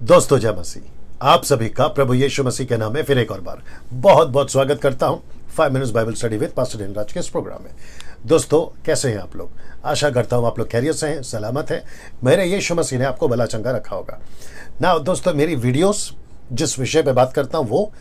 दोस्तों जय मसीह। आप सभी का प्रभु यीशु मसीह के नाम में फिर एक और बार बहुत बहुत स्वागत करता हूं 5 minutes Bible study with pastor Daniel Raj के इस प्रोग्राम में। दोस्तों कैसे हैं आप लोग? आशा करता हूं आप लोग खैरियत से हैं, सलामत हैं। मेरे यीशु मसीह ने आपको भला चंगा रखा होगा ना। दोस्तों मेरी वीडियोस जिस विषय पे बात करता हूं, वो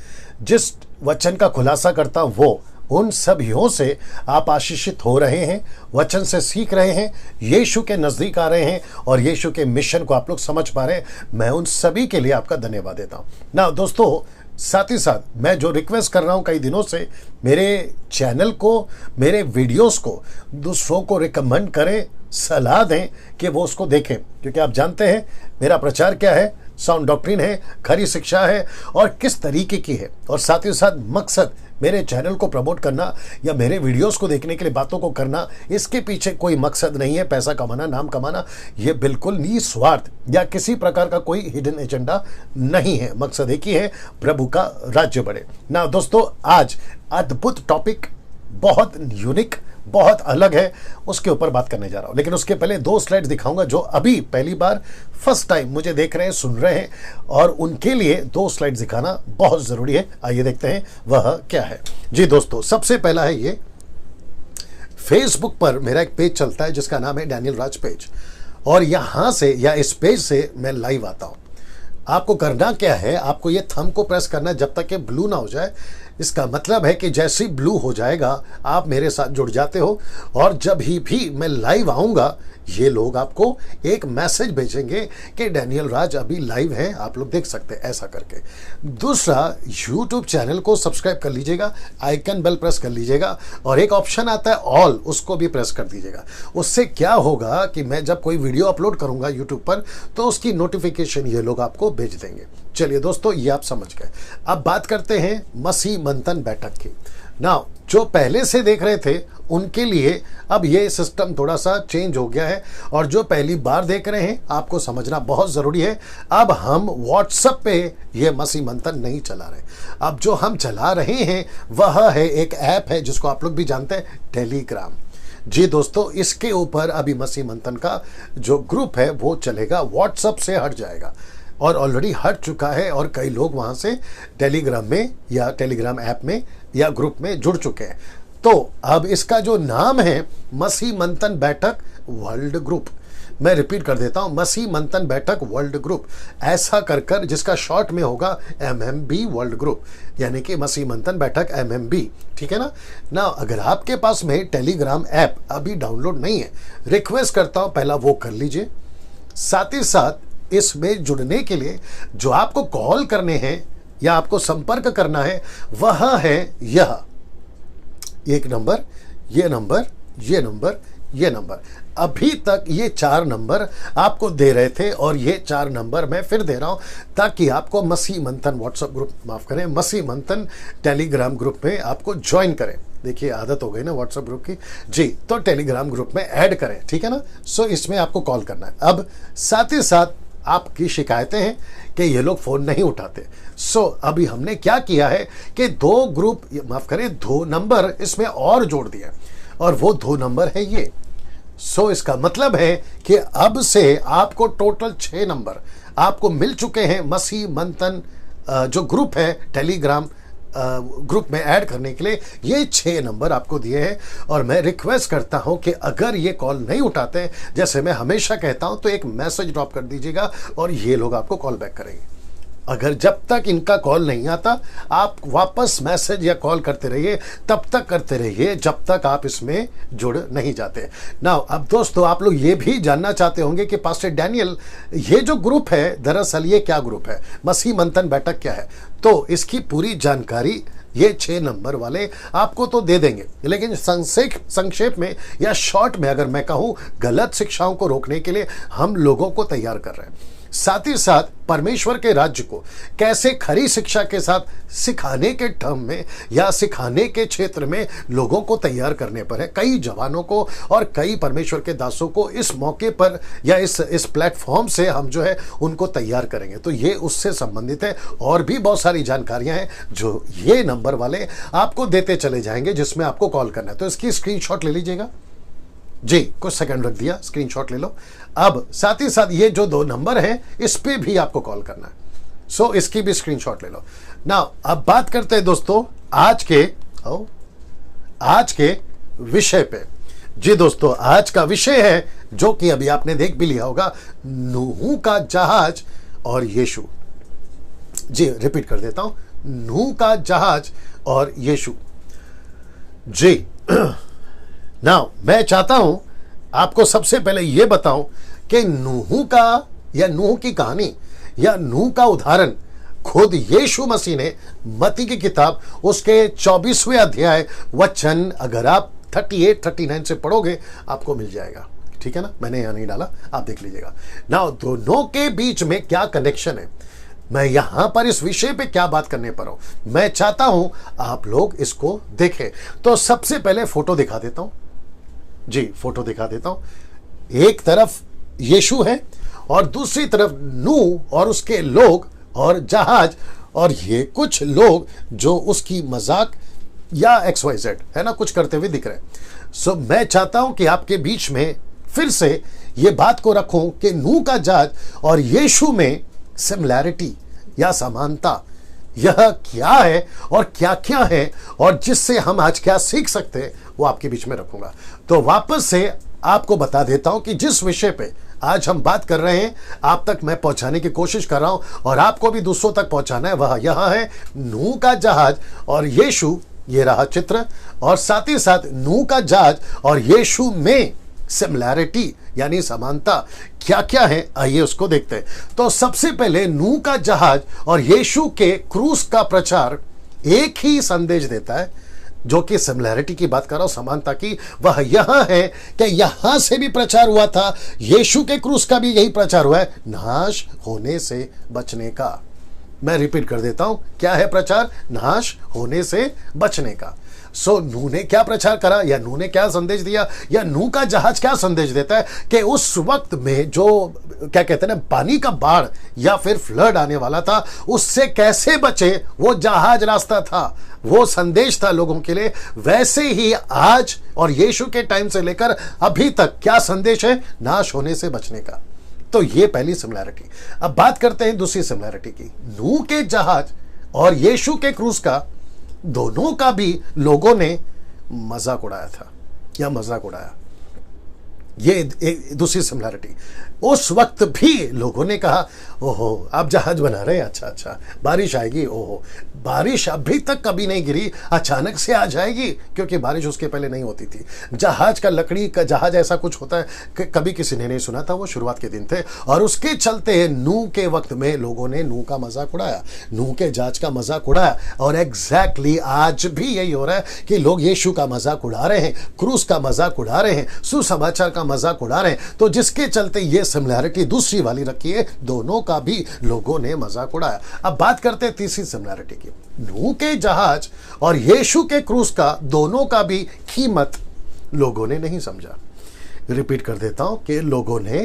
जिस वचन का खुलासा करता हूं, वो उन सभीयों से आप आशीषित हो रहे हैं, वचन से सीख रहे हैं, यीशु के नजदीक आ रहे हैं और यीशु के मिशन को आप लोग समझ पा रहे हैं। मैं उन सभी के लिए आपका धन्यवाद देता हूं ना। दोस्तों साथ ही साथ मैं जो रिक्वेस्ट कर रहा हूं कई दिनों से, मेरे चैनल को, मेरे वीडियोस को दूसरों को रिकमेंड करें, सलाह दें कि वो उसको देखें, क्योंकि आप जानते हैं मेरा प्रचार क्या है, साउंड डॉक्ट्रिन है, खरी शिक्षा है और किस तरीके की है। और साथ ही साथ मकसद मेरे चैनल को प्रमोट करना या मेरे वीडियोस को देखने के लिए बातों को करना, इसके पीछे कोई मकसद नहीं है पैसा कमाना, नाम कमाना। ये बिल्कुल निस्वार्थ या किसी प्रकार का कोई हिडन एजेंडा नहीं है। मकसद एक ही है, प्रभु का राज्य बढ़े ना। दोस्तों आज अद्भुत टॉपिक, बहुत यूनिक, बहुत अलग है, उसके ऊपर बात करने जा रहा हूं। लेकिन उसके पहले 2 स्लाइड्स दिखाऊंगा जो अभी पहली बार फर्स्ट टाइम मुझे देख रहे हैं, सुन रहे हैं, और उनके लिए 2 स्लाइड्स दिखाना बहुत जरूरी है। आइए देखते हैं वह क्या है। जी दोस्तों, सबसे पहला है ये, फेसबुक पर मेरा एक पेज चलता है जिसका नाम है डैनियल राज पेज, और यहां से या इस पेज से मैं लाइव आता हूं। आपको करना क्या है, आपको ये थंब को प्रेस करना है जब तक ये ब्लू ना हो जाए। इसका मतलब है कि जैसे ही ब्लू हो जाएगा आप मेरे साथ जुड़ जाते हो, और जब ही भी मैं लाइव आऊंगा ये लोग आपको एक मैसेज भेजेंगे कि डैनियल राज अभी लाइव है, आप लोग देख सकते हैं, ऐसा करके। दूसरा, यूट्यूब चैनल को सब्सक्राइब कर लीजिएगा, आइकन बेल प्रेस कर लीजिएगा, और एक ऑप्शन आता है ऑल, उसको भी प्रेस कर दीजिएगा। उससे क्या होगा कि मैं जब कोई वीडियो अपलोड करूंगा यूट्यूब पर तो उसकी नोटिफिकेशन ये लोग आपको भेज देंगे। चलिए दोस्तों, ये आप समझ गए। अब बात करते हैं मसीह मंथन बैठक की ना। जो पहले से देख रहे थे उनके लिए अब ये सिस्टम थोड़ा सा चेंज हो गया है, और जो पहली बार देख रहे हैं आपको समझना बहुत जरूरी है। अब हम व्हाट्सएप पे ये मसीह मंथन नहीं चला रहे। अब जो हम चला रहे हैं वह है एक ऐप है जिसको आप लोग भी जानते हैं, टेलीग्राम। जी दोस्तों, इसके ऊपर अभी मसीह मंथन का जो ग्रुप है वो चलेगा, व्हाट्सएप से हट जाएगा, और ऑलरेडी हट चुका है, और कई लोग वहां से टेलीग्राम में या टेलीग्राम ऐप में या ग्रुप में जुड़ चुके हैं। तो अब इसका जो नाम है मसीह मंथन बैठक वर्ल्ड ग्रुप, मैं रिपीट कर देता हूं, मसीह मंथन बैठक वर्ल्ड ग्रुप, ऐसा कर जिसका शॉर्ट में होगा MMB वर्ल्ड ग्रुप, यानी कि मसीह मंथन बैठक MMB। ठीक है ना। अगर आपके पास में टेलीग्राम ऐप अभी डाउनलोड नहीं है, रिक्वेस्ट करता हूं पहला वो कर लीजिए। साथ ही साथ इसमें जुड़ने के लिए जो आपको कॉल करने हैं या आपको संपर्क करना है वह है यह एक नंबर, ये नंबर, ये नंबर, ये नंबर। अभी तक ये 4 नंबर आपको दे रहे थे, और ये 4 नंबर मैं फिर दे रहा हूं ताकि आपको मसीह मंथन व्हाट्सएप ग्रुप, माफ करें, मसीह मंथन टेलीग्राम ग्रुप में आपको ज्वाइन करें। देखिए आदत हो गई ना व्हाट्सएप ग्रुप की जी, तो टेलीग्राम ग्रुप में ऐड करें, ठीक है ना। सो इसमें आपको कॉल करना है। अब साथ ही साथ आपकी शिकायतें हैं कि ये लोग फोन नहीं उठाते। सो अभी हमने क्या किया है कि 2 ग्रुप, माफ करें 2 नंबर इसमें और जोड़ दिया, और वो 2 नंबर है ये। सो इसका मतलब है कि अब से आपको टोटल 6 नंबर आपको मिल चुके हैं मसीह मंथन जो ग्रुप है टेलीग्राम ग्रुप में ऐड करने के लिए। ये 6 नंबर आपको दिए हैं, और मैं रिक्वेस्ट करता हूं कि अगर ये कॉल नहीं उठाते, जैसे मैं हमेशा कहता हूं, तो एक मैसेज ड्रॉप कर दीजिएगा और ये लोग आपको कॉल बैक करेंगे। अगर जब तक इनका कॉल नहीं आता आप वापस मैसेज या कॉल करते रहिए, तब तक करते रहिए जब तक आप इसमें जुड़ नहीं जाते ना। अब दोस्तों आप लोग ये भी जानना चाहते होंगे कि पास्टर डैनियल ये जो ग्रुप है दरअसल ये क्या ग्रुप है, मसीह मंथन बैठक क्या है। तो इसकी पूरी जानकारी ये 6 नंबर वाले आपको तो दे देंगे, लेकिन संक्षेप में या शॉर्ट में अगर मैं कहूं, गलत शिक्षाओं को रोकने के लिए हम लोगों को तैयार कर रहे हैं। साथ ही साथ परमेश्वर के राज्य को कैसे खरी शिक्षा के साथ सिखाने के टर्म में या सिखाने के क्षेत्र में लोगों को तैयार करने पर है। कई जवानों को और कई परमेश्वर के दासों को इस मौके पर या इस प्लेटफॉर्म से हम जो है उनको तैयार करेंगे। तो ये उससे संबंधित है, और भी बहुत सारी जानकारियां हैं जो ये नंबर वाले आपको देते चले जाएंगे, जिसमें आपको कॉल करना है। तो इसकी स्क्रीनशॉट ले लीजिएगा। जी, कुछ सेकंड रख दिया, स्क्रीनशॉट ले लो। अब साथ ही साथ ये जो 2 नंबर हैं इस पे भी आपको कॉल करना है, सो इसकी भी स्क्रीनशॉट ले लो। नाउ अब बात करते हैं दोस्तों आज के विषय पे। जी दोस्तों, आज का विषय है जो कि अभी आपने देख भी लिया होगा, नूह का जहाज और यीशु। जी, रिपीट कर देता हूं, नूह का जहाज और यीशु। जी नाउ मैं चाहता हूं आपको सबसे पहले यह बताऊं कि नूह का या नूह की कहानी या नूह का उदाहरण खुद यीशु मसीह ने मत्ती की किताब उसके 24वें अध्याय वचन अगर आप 38-39 से पढ़ोगे आपको मिल जाएगा। ठीक है ना, मैंने यहां नहीं डाला, आप देख लीजिएगा। नाउ दोनों के बीच में क्या कनेक्शन है, मैं यहां पर इस विषय पे क्या बात करने पर हूं, मैं चाहता हूं आप लोग इसको देखें। तो सबसे पहले फोटो दिखा देता हूं। जी, फोटो दिखा देता हूं। एक तरफ यीशु है और दूसरी तरफ नूह और उसके लोग और जहाज, और ये कुछ लोग जो उसकी मजाक या XYZ है ना कुछ करते हुए दिख रहे हैं। सो मैं चाहता हूं कि आपके बीच में फिर से ये बात को रखूं कि नूह का जहाज और यीशु में सिमिलैरिटी या समानता यह क्या है और क्या क्या है, और जिससे हम आज क्या सीख सकते हैं वो आपके बीच में रखूंगा। तो वापस से आपको बता देता हूं कि जिस विषय पे आज हम बात कर रहे हैं आप तक मैं पहुंचाने की कोशिश कर रहा हूं और आपको भी दूसरों तक पहुंचाना है, वह यह है नूह का जहाज और यीशु। ये रहा चित्र, और साथ ही साथ नूह का जहाज और यीशु में सिमिलैरिटी यानी समानता क्या क्या है, आइए उसको देखते हैं। तो सबसे पहले नूह का जहाज और यीशु के क्रूस का प्रचार एक ही संदेश देता है, जो कि सिमिलैरिटी की बात कर रहा हूं, समानता की। वह यह है कि यहां से भी प्रचार हुआ था, यीशु के क्रूस का भी यही प्रचार हुआ है, नाश होने से बचने का। मैं रिपीट कर देता हूं, क्या है प्रचार? नाश होने से बचने का। सो नूह ने क्या प्रचार करा या नूह ने क्या संदेश दिया या नूह का जहाज क्या संदेश देता है कि उस वक्त में जो क्या कहते हैं ना पानी का बाढ़ या फिर फ्लड आने वाला था उससे कैसे बचे, वो जहाज रास्ता था, वो संदेश था लोगों के लिए। वैसे ही आज और यीशु के टाइम से लेकर अभी तक क्या संदेश है? नाश होने से बचने का। तो ये पहली सिमिलैरिटी। अब बात करते हैं दूसरी सिमिलैरिटी की। नूह के जहाज और यीशु के क्रूस का, दोनों का भी लोगों ने मजाक उड़ाया था या मजाक उड़ाया। ये एक दूसरी सिमिलैरिटी। उस वक्त भी लोगों ने कहा ओहो आप जहाज बना रहे हैं, अच्छा अच्छा बारिश आएगी, ओहो बारिश अभी तक कभी नहीं गिरी, अचानक से आ जाएगी, क्योंकि बारिश उसके पहले नहीं होती थी। जहाज का लकड़ी का जहाज ऐसा कुछ होता है कि कभी किसी ने नहीं सुना था, वो शुरुआत के दिन थे, और उसके चलते नूह के वक्त में लोगों ने नूह का मजाक उड़ाया, नूह के जहाज का मजाक उड़ाया। और एग्जैक्टली आज भी यही हो रहा है कि लोग यीशु का मजाक उड़ा रहे हैं, क्रूस का मजाक उड़ा रहे हैं, सुसमाचार का मजाक उड़ा रहे हैं। तो जिसके चलते ये सिमिलैरिटी दूसरी वाली रखी है, दोनों का भी लोगों ने मजाक उड़ाया। अब बात करते हैं तीसरी सिमिलैरिटी की। नूह के जहाज और यीशु के क्रूस का, दोनों का भी कीमत लोगों ने नहीं समझा। रिपीट कर देता हूं कि लोगों ने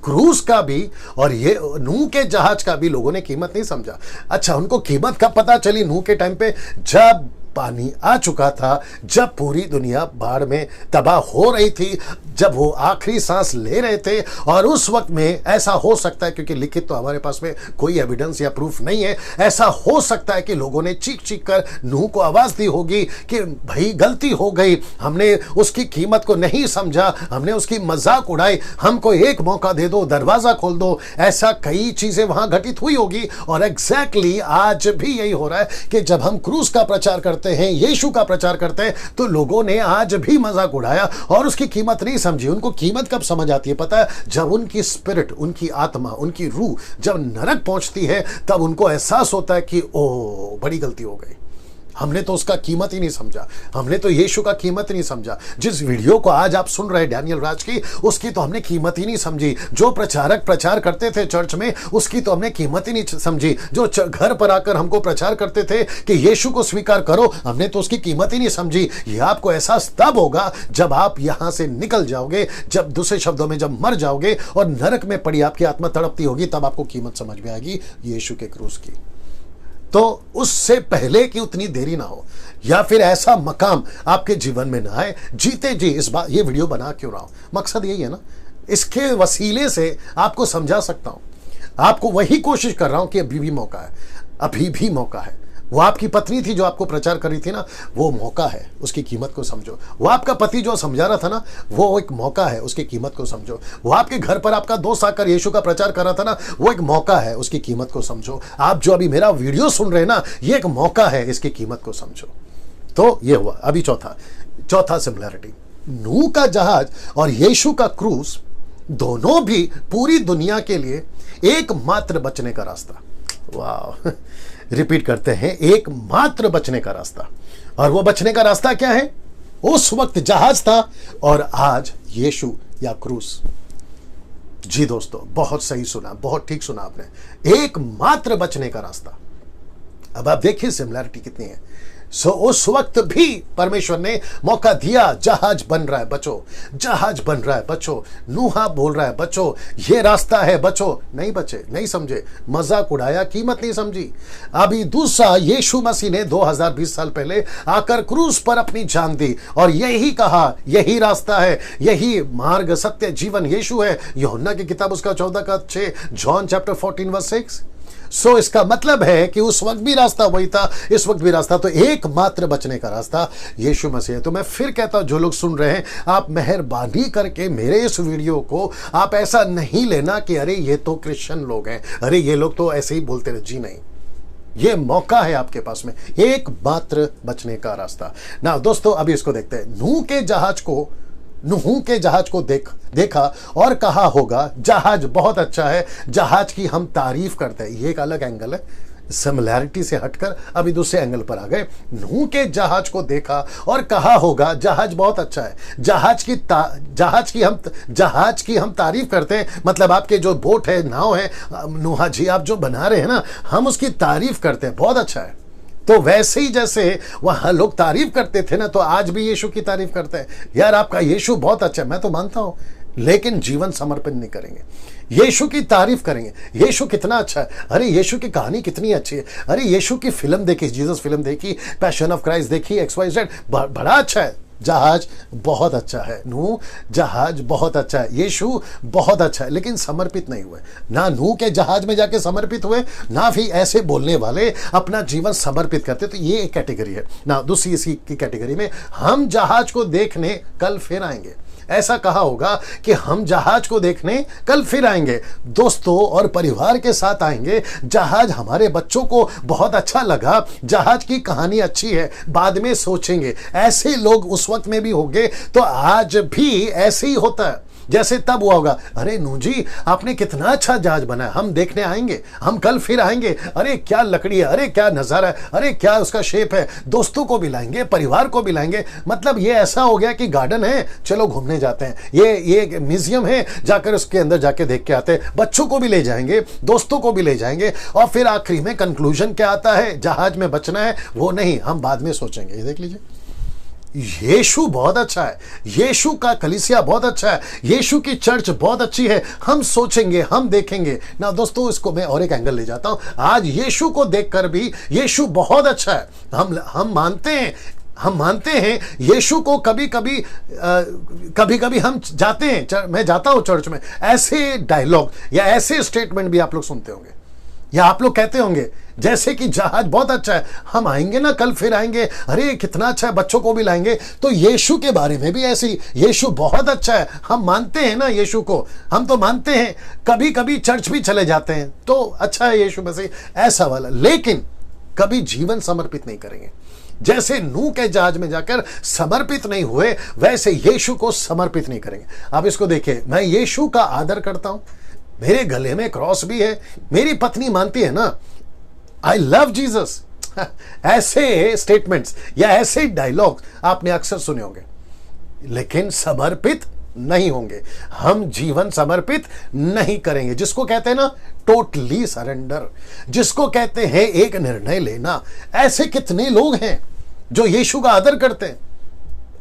क्रूस का भी और ये नूह के जहाज का भी लोगों ने कीमत नहीं समझा। अच्छा, उनको कीमत कब पता चली? नूह के टाइम पे जब पानी आ चुका था, जब पूरी दुनिया बाढ़ में तबाह हो रही थी, जब वो आखिरी सांस ले रहे थे। और उस वक्त में ऐसा हो सकता है, क्योंकि लिखित तो हमारे पास में कोई एविडेंस या प्रूफ नहीं है, ऐसा हो सकता है कि लोगों ने चीख चीख कर नूह को आवाज दी होगी कि भाई गलती हो गई, हमने उसकी कीमत को नहीं समझा, हमने उसकी मजाक उड़ाई, हमको एक मौका दे दो, दरवाजा खोल दो। ऐसा कई चीजें वहां घटित हुई होगी। और एग्जैक्टली आज भी यही हो रहा है कि जब हम क्रूस का प्रचार करते हैं, यीशु का प्रचार करते हैं, तो लोगों ने आज भी मजाक उड़ाया और उसकी कीमत नहीं समझी। उनको कीमत कब समझ आती है पता है? जब उनकी स्पिरिट, उनकी आत्मा, उनकी रूह जब नरक पहुंचती है, तब उनको एहसास होता है कि ओ बड़ी गलती हो गई, हमने तो उसका कीमत ही नहीं समझा, हमने तो यीशु का कीमत ही नहीं समझा। जिस वीडियो को आज आप सुन रहे हैं डैनियल राज की, उसकी तो हमने कीमत ही नहीं समझी। जो प्रचारक प्रचार करते थे चर्च में, उसकी तो हमने कीमत ही नहीं समझी। जो घर पर आकर हमको प्रचार करते थे कि यीशु को स्वीकार करो, हमने तो उसकी कीमत ही नहीं समझी। यह आपको एहसास तब होगा जब आप यहां से निकल जाओगे, जब दूसरे शब्दों में जब मर जाओगे और नरक में पड़ी आपकी आत्मा तड़पती होगी, तब आपको कीमत समझ में आएगी यीशु के क्रूस की। तो उससे पहले कि उतनी देरी ना हो, या फिर ऐसा मकाम आपके जीवन में ना आए, जीते जी इस बार ये वीडियो बना क्यों रहा हूं, मकसद यही है ना, इसके वसीले से आपको समझा सकता हूं। आपको वही कोशिश कर रहा हूं कि अभी भी मौका है, अभी भी मौका है। वो आपकी पत्नी थी जो आपको प्रचार कर रही थी ना, वो मौका है, उसकी कीमत को समझो। वो आपका पति जो समझा रहा था ना, वो एक मौका है, उसकी कीमत को समझो। वो आपके घर पर आपका दोस्त आकर यीशु का प्रचार कर रहा था ना, वो एक मौका है, उसकी कीमत को समझो। आप जो अभी मेरा वीडियो सुन रहे हैं ना, ये एक मौका है, इसकी कीमत को समझो। तो ये हुआ। अभी चौथा सिमिलैरिटी, नूह का जहाज और यीशु का क्रूज दोनों भी पूरी दुनिया के लिए एकमात्र बचने का रास्ता। वाह, रिपीट करते हैं, एकमात्र बचने का रास्ता। और वो बचने का रास्ता क्या है? उस वक्त जहाज था और आज यीशु या क्रूस। जी दोस्तों, बहुत सही सुना, बहुत ठीक सुना आपने, एकमात्र बचने का रास्ता। अब आप देखिए सिमिलैरिटी कितनी है। उस वक्त भी परमेश्वर ने मौका दिया, जहाज बन रहा है बचो, जहाज बन रहा है बचो, नूहा बोल रहा है बचो, ये रास्ता है बचो, नहीं बचे, नहीं समझे, मजाक उड़ाया, कीमत नहीं समझी। अभी दूसरा, यीशु मसीह ने 2020 साल पहले आकर क्रूस पर अपनी जान दी और यही कहा, यही रास्ता है, यही मार्ग, सत्य, जीवन यीशु है। यूहन्ना की किताब उसका 14:6, जॉन चैप्टर 14:6। इसका मतलब है कि उस वक्त भी रास्ता वही था, इस वक्त भी रास्ता, तो एकमात्र बचने का रास्ता यीशु मसीह है। तो मैं फिर कहता हूं, जो लोग सुन रहे हैं, आप मेहरबानी करके मेरे इस वीडियो को आप ऐसा नहीं लेना कि अरे ये तो क्रिश्चियन लोग हैं, अरे ये लोग तो ऐसे ही बोलते रहे। जी नहीं, ये मौका है आपके पास में, एकमात्र बचने का रास्ता। ना दोस्तों, अभी इसको देखते हैं। नूह के जहाज को देखा और कहा होगा, जहाज बहुत अच्छा है, जहाज की हम तारीफ करते हैं। ये एक अलग एंगल है, सिमिलैरिटी से हटकर अभी दूसरे एंगल पर आ गए। नूह के जहाज को देखा और कहा होगा, जहाज बहुत अच्छा है, जहाज की हम तारीफ करते हैं। मतलब आपके जो बोट है, नाव है, नूहा जी आप जो बना रहे हैं ना, हम उसकी तारीफ करते हैं, बहुत अच्छा है। तो वैसे ही जैसे वहां लोग तारीफ करते थे ना, तो आज भी यीशु की तारीफ करते हैं। यार आपका यीशु बहुत अच्छा है, मैं तो मानता हूं, लेकिन जीवन समर्पण नहीं करेंगे। यीशु की तारीफ करेंगे, यीशु कितना अच्छा है, अरे यीशु की कहानी कितनी अच्छी है, अरे यीशु की फिल्म देखी, जीसस फिल्म देखी, पैशन ऑफ क्राइस्ट देखी, XYZ, बड़ा अच्छा है। जहाज बहुत अच्छा है, नूह जहाज बहुत अच्छा है, यीशु बहुत अच्छा है, लेकिन समर्पित नहीं हुए। ना नूह के जहाज में जाके समर्पित हुए, ना भी ऐसे बोलने वाले अपना जीवन समर्पित करते। तो ये एक कैटेगरी है ना। दूसरी इसी की कैटेगरी में, हम जहाज को देखने कल फिर आएंगे। ऐसा कहा होगा कि हम जहाज को देखने कल फिर आएंगे, दोस्तों और परिवार के साथ आएंगे। जहाज हमारे बच्चों को बहुत अच्छा लगा, जहाज की कहानी अच्छी है, बाद में सोचेंगे। ऐसे लोग उस वक्त में भी होंगे, तो आज भी ऐसे ही होता है जैसे तब हुआ होगा। अरे नूह जी आपने कितना अच्छा जहाज बनाया, हम देखने आएंगे, हम कल फिर आएंगे, अरे क्या लकड़ी है, अरे क्या नजारा है, अरे क्या उसका शेप है, दोस्तों को भी लाएंगे, परिवार को भी लाएंगे। मतलब ये ऐसा हो गया कि गार्डन है, चलो घूमने जाते हैं, ये म्यूजियम है, जाकर उसके अंदर जाके देख के आते हैं, बच्चों को भी ले जाएंगे, दोस्तों को भी ले जाएंगे। और फिर आखिरी में कंक्लूजन क्या आता है, जहाज में बचना है, वो नहीं, हम बाद में सोचेंगे। ये देख लीजिए, यीशु बहुत अच्छा है, यीशु का कलीसिया बहुत अच्छा है, यीशु की चर्च बहुत अच्छी है, हम सोचेंगे, हम देखेंगे ना। दोस्तों इसको मैं और एक एंगल ले जाता हूं। आज यीशु को देखकर भी यीशु बहुत अच्छा है, हम मानते हैं यीशु को। कभी कभी हम जाते हैं, मैं जाता हूं चर्च में, ऐसे डायलॉग या ऐसे स्टेटमेंट भी आप लोग सुनते होंगे, या आप लोग कहते होंगे जैसे कि जहाज बहुत अच्छा है, हम आएंगे ना, कल फिर आएंगे, अरे कितना अच्छा है, बच्चों को भी लाएंगे। तो यीशु के बारे में भी ऐसी, यीशु बहुत अच्छा है, हम मानते हैं ना यीशु को, हम तो मानते हैं, कभी कभी चर्च भी चले जाते हैं, तो अच्छा है यीशु मसीह, ऐसा वाला। लेकिन कभी जीवन समर्पित नहीं करेंगे। जैसे नूह के जहाज में जाकर समर्पित नहीं हुए, वैसे यीशु को समर्पित नहीं करेंगे। अब इसको देखिए, मैं यीशु का आदर करता हूं, मेरे गले में क्रॉस भी है, मेरी पत्नी मानती है ना, आई लव जीसस। ऐसे स्टेटमेंट्स या ऐसे डायलॉग आपने अक्सर सुने होंगे, लेकिन समर्पित नहीं होंगे। हम जीवन समर्पित नहीं करेंगे, जिसको कहते हैं ना टोटली सरेंडर, जिसको कहते हैं एक निर्णय लेना। ऐसे कितने लोग हैं जो यीशु का आदर करते हैं।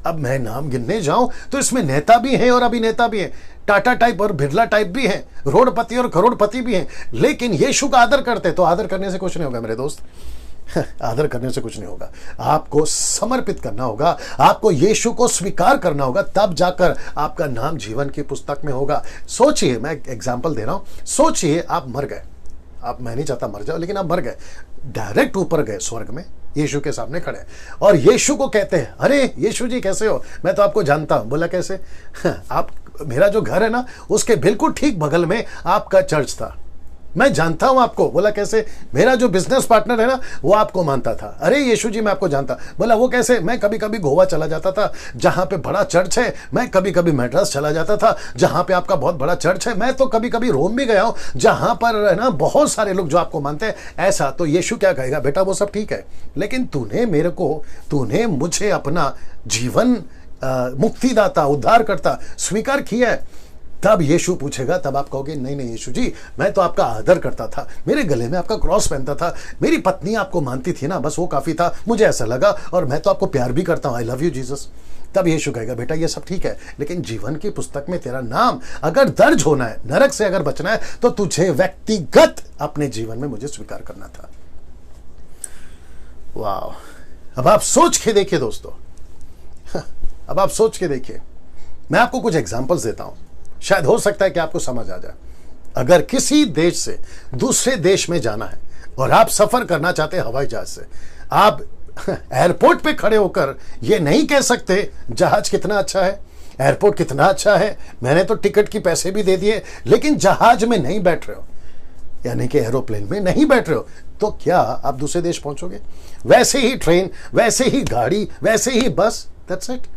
अब मैं नाम गिनने जाऊं तो इसमें नेता भी हैं और अभिनेता भी हैं, टाटा टाइप और बिरला टाइप भी हैं, रोडपति और करोड़पति भी हैं, लेकिन यीशु का आदर करते। तो आदर करने से कुछ नहीं होगा मेरे दोस्त। आदर करने से कुछ नहीं होगा, आपको समर्पित करना होगा, आपको यीशु को स्वीकार करना होगा, तब जाकर आपका नाम जीवन की पुस्तक में होगा। सोचिए, मैं एग्जांपल दे रहा हूं, सोचिए आप मर गए, आप, मैं नहीं चाहता मर जाओ, लेकिन आप मर गए, डायरेक्ट ऊपर गए स्वर्ग में, यीशु के सामने खड़े, और यीशु को कहते हैं, अरे यीशु जी कैसे हो, मैं तो आपको जानता हूं। बोला कैसे? आप, मेरा जो घर है ना उसके बिल्कुल ठीक बगल में आपका चर्च था, मैं जानता हूं आपको। बोला कैसे? मेरा जो बिजनेस पार्टनर है ना वो आपको मानता था। अरे यीशु जी मैं आपको जानता। बोला वो कैसे? मैं कभी कभी गोवा चला जाता था जहां पे बड़ा चर्च है, मैं कभी कभी मैड्रास चला जाता था जहां पे आपका बहुत बड़ा चर्च है, मैं तो कभी कभी रोम भी गया हूं जहां पर है ना बहुत सारे लोग जो आपको मानते हैं। ऐसा तो यीशु क्या कहेगा, बेटा वो सब ठीक है, लेकिन तूने मुझे अपना जीवन मुक्तिदाता, उद्धारकर्ता स्वीकार किया है। तब यीशु पूछेगा, तब आप कहोगे नहीं नहीं यीशु जी, मैं तो आपका आदर करता था, मेरे गले में आपका क्रॉस पहनता था, मेरी पत्नी आपको मानती थी ना, बस वो काफी था, मुझे ऐसा लगा, और मैं तो आपको प्यार भी करता हूं, आई लव यू जीसस। तब यीशु कहेगा, बेटा ये सब ठीक है, लेकिन जीवन की पुस्तक में तेरा नाम अगर दर्ज होना है, नरक से अगर बचना है, तो तुझे व्यक्तिगत अपने जीवन में मुझे स्वीकार करना था। वाह! अब आप सोच के देखिए दोस्तों, अब आप सोच के देखिए, मैं आपको कुछ एग्जांपल्स देता हूं, शायद हो सकता है कि आपको समझ आ जाए। अगर किसी देश से दूसरे देश में जाना है और आप सफर करना चाहते हैं हवाई जहाज से, आप एयरपोर्ट पे खड़े होकर ये नहीं कह सकते जहाज कितना अच्छा है, एयरपोर्ट कितना अच्छा है, मैंने तो टिकट की पैसे भी दे दिए, लेकिन जहाज में नहीं बैठ रहे हो, यानी कि एरोप्लेन में नहीं बैठ रहे हो, तो क्या आप दूसरे देश पहुंचोगे? वैसे ही ट्रेन, वैसे ही गाड़ी, वैसे ही बस, दैट्स इट।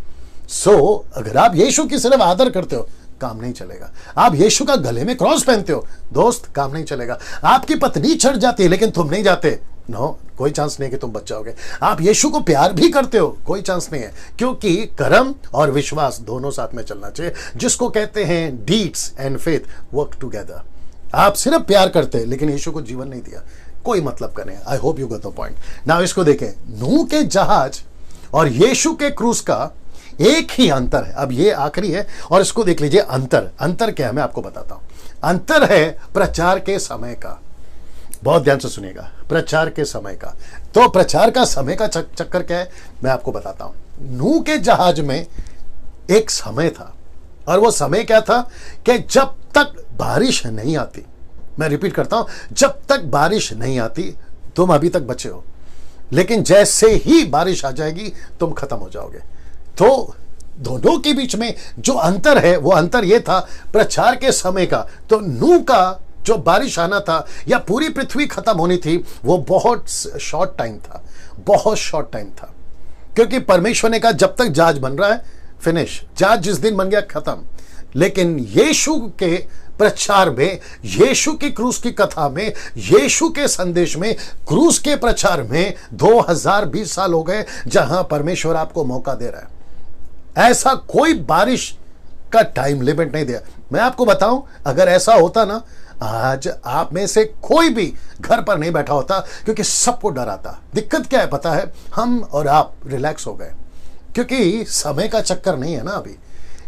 सो अगर आप यीशु की सिर्फ आदर करते हो, काम नहीं चलेगा। आप यीशु का गले में क्रॉस पहनते हो, दोस्त, काम नहीं चलेगा। आपकी पत्नी चढ़ जाती है लेकिन तुम नहीं जाते, नो, कोई चांस नहीं है कि तुम बच जाओगे। आप यीशु को प्यार भी करते हो, कोई चांस नहीं है, क्योंकि कर्म और विश्वास दोनों साथ में चलना चाहिए, जिसको कहते हैं deeds and faith work together. आप सिर्फ प्यार करते हैं लेकिन यीशु को जीवन नहीं दिया, कोई मतलब का नहीं। I hope you got the point. Now इसको देखें, नूह के जहाज और यीशु के क्रूज का एक ही अंतर है। अब ये आखिरी है और इसको देख लीजिए। अंतर क्या है मैं आपको बताता हूं। अंतर है प्रचार के समय का। बहुत ध्यान से सुनिएगा, प्रचार के समय का। तो प्रचार का समय का चक्कर क्या है मैं आपको बताता हूं। नूह के जहाज में एक समय था, और वो समय क्या था कि जब तक बारिश नहीं आती, मैं रिपीट करता हूं, जब तक बारिश नहीं आती तुम अभी तक बचे हो, लेकिन जैसे ही बारिश आ जाएगी तुम खत्म हो जाओगे। तो दोनों के बीच में जो अंतर है वो अंतर ये था प्रचार के समय का। तो नूह का जो बारिश आना था या पूरी पृथ्वी खत्म होनी थी वो बहुत शॉर्ट टाइम था, बहुत शॉर्ट टाइम था, क्योंकि परमेश्वर ने कहा जब तक जहाज बन रहा है फिनिश, जहाज जिस दिन बन गया खत्म। लेकिन यीशु के प्रचार में, यीशु की क्रूस की कथा में, यीशु के संदेश में, क्रूस के प्रचार में 2020 साल हो गए जहां परमेश्वर आपको मौका दे रहा है। ऐसा कोई बारिश का टाइम लिमिट नहीं दिया। मैं आपको बताऊं, अगर ऐसा होता ना, आज आप में से कोई भी घर पर नहीं बैठा होता, क्योंकि सबको डर आता। दिक्कत क्या है पता है, हम और आप रिलैक्स हो गए, क्योंकि समय का चक्कर नहीं है ना अभी,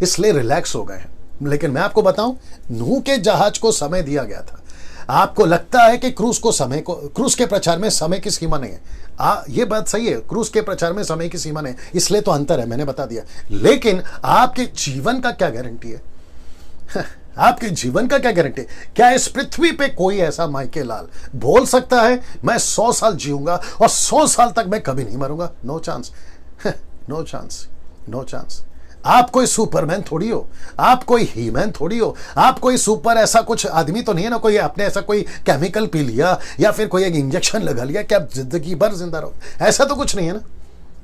इसलिए रिलैक्स हो गए हैं। लेकिन मैं आपको बताऊं, नूह के जहाज को समय दिया गया था। आपको लगता है कि क्रूस के प्रचार में समय की सीमा नहीं है। ये बात सही है, क्रूस के प्रचार में समय की सीमा नहीं, इसलिए तो अंतर है, मैंने बता दिया। लेकिन आपके जीवन का क्या गारंटी है? आपके जीवन का क्या गारंटी? क्या इस पृथ्वी पे कोई ऐसा माइके लाल बोल सकता है मैं 100 साल जीऊंगा और 100 साल तक मैं कभी नहीं मरूंगा? No chance, no chance, no chance. आप कोई सुपरमैन थोड़ी हो, आप कोई हीमैन थोड़ी हो, आप कोई सुपर ऐसा कुछ आदमी तो नहीं है ना, कोई आपने ऐसा कोई केमिकल पी लिया या फिर कोई एक इंजेक्शन लगा लिया कि आप जिंदगी भर जिंदा रहो, ऐसा तो कुछ नहीं है ना।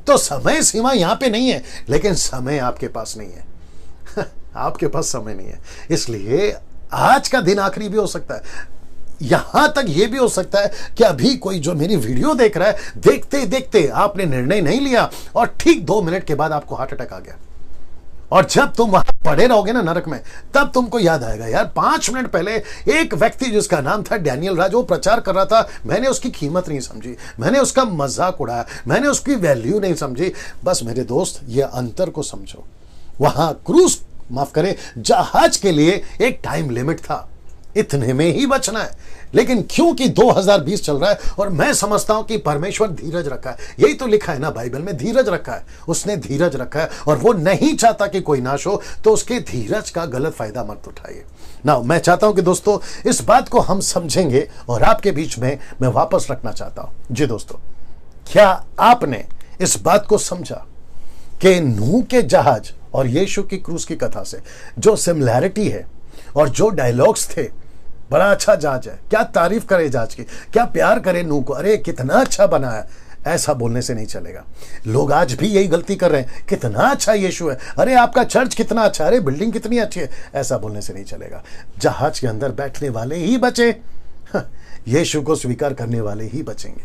तो समय सीमा यहां पे नहीं है, लेकिन समय आपके पास नहीं है। आपके पास समय नहीं है, इसलिए आज का दिन आखिरी भी हो सकता है। यहां तक यह भी हो सकता है कि अभी कोई जो मेरी वीडियो देख रहा है, देखते देखते आपने निर्णय नहीं लिया और ठीक 2 मिनट के बाद आपको हार्ट अटैक आ गया, और जब तुम वहां पड़े रहोगे ना नरक में, तब तुमको याद आएगा यार 5 मिनट पहले एक व्यक्ति जिसका नाम था डैनियल राज, वो प्रचार कर रहा था, मैंने उसकी कीमत नहीं समझी, मैंने उसका मजाक उड़ाया, मैंने उसकी वैल्यू नहीं समझी। बस मेरे दोस्त, ये अंतर को समझो। वहां क्रूज, माफ करें, जहाज के लिए एक टाइम लिमिट था, इतने में ही बचना है। लेकिन क्योंकि 2020 चल रहा है और मैं समझता हूं कि परमेश्वर धीरज रखा है, यही तो लिखा है ना बाइबल में, धीरज रखा है, उसने धीरज रखा है और वो नहीं चाहता कि कोई नाश हो, तो उसके धीरज का गलत फायदा मत उठाइए ना। मैं चाहता हूं कि दोस्तों इस बात को हम समझेंगे और आपके बीच में मैं वापस रखना चाहता हूं। जी दोस्तों, क्या आपने इस बात को समझा कि नूह के जहाज और यीशु की क्रूस की कथा से जो सिमिलैरिटी है और जो डायलॉग्स थे, बड़ा अच्छा जहाज है, क्या तारीफ करे जहाज की, क्या प्यार करे नूह को, अरे कितना अच्छा बना है, ऐसा बोलने से नहीं चलेगा। लोग आज भी यही गलती कर रहे हैं, कितना अच्छा यीशु है, अरे आपका चर्च कितना अच्छा, अरे बिल्डिंग कितनी अच्छी है, ऐसा बोलने से नहीं चलेगा। जहाज के अंदर बैठने वाले ही बचे, यीशु को स्वीकार करने वाले ही बचेंगे।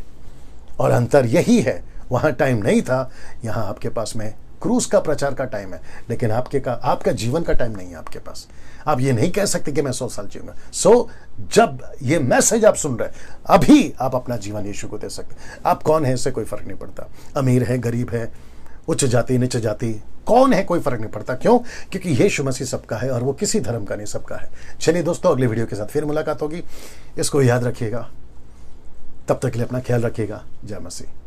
और अंतर यही है, वहां टाइम नहीं था, यहां आपके पास में क्रूस का प्रचार का टाइम है, लेकिन आपका जीवन का टाइम नहीं है आपके पास। आप ये नहीं कह सकते कि मैं 100 साल जीऊंगा। जब ये मैसेज आप सुन रहे हैं, अभी आप अपना जीवन यीशु को दे सकते हैं। आप कौन है इससे कोई फर्क नहीं पड़ता, अमीर है गरीब है, उच्च जाति नीच जाति, कौन है कोई फर्क नहीं पड़ता। क्यों? क्योंकि यीशु मसीह सबका है और वो किसी धर्म का नहीं, सबका है। चलिए दोस्तों, अगले वीडियो के साथ फिर मुलाकात होगी, इसको याद रखिएगा। तब तक के लिए अपना ख्याल रखिएगा। जय मसीह।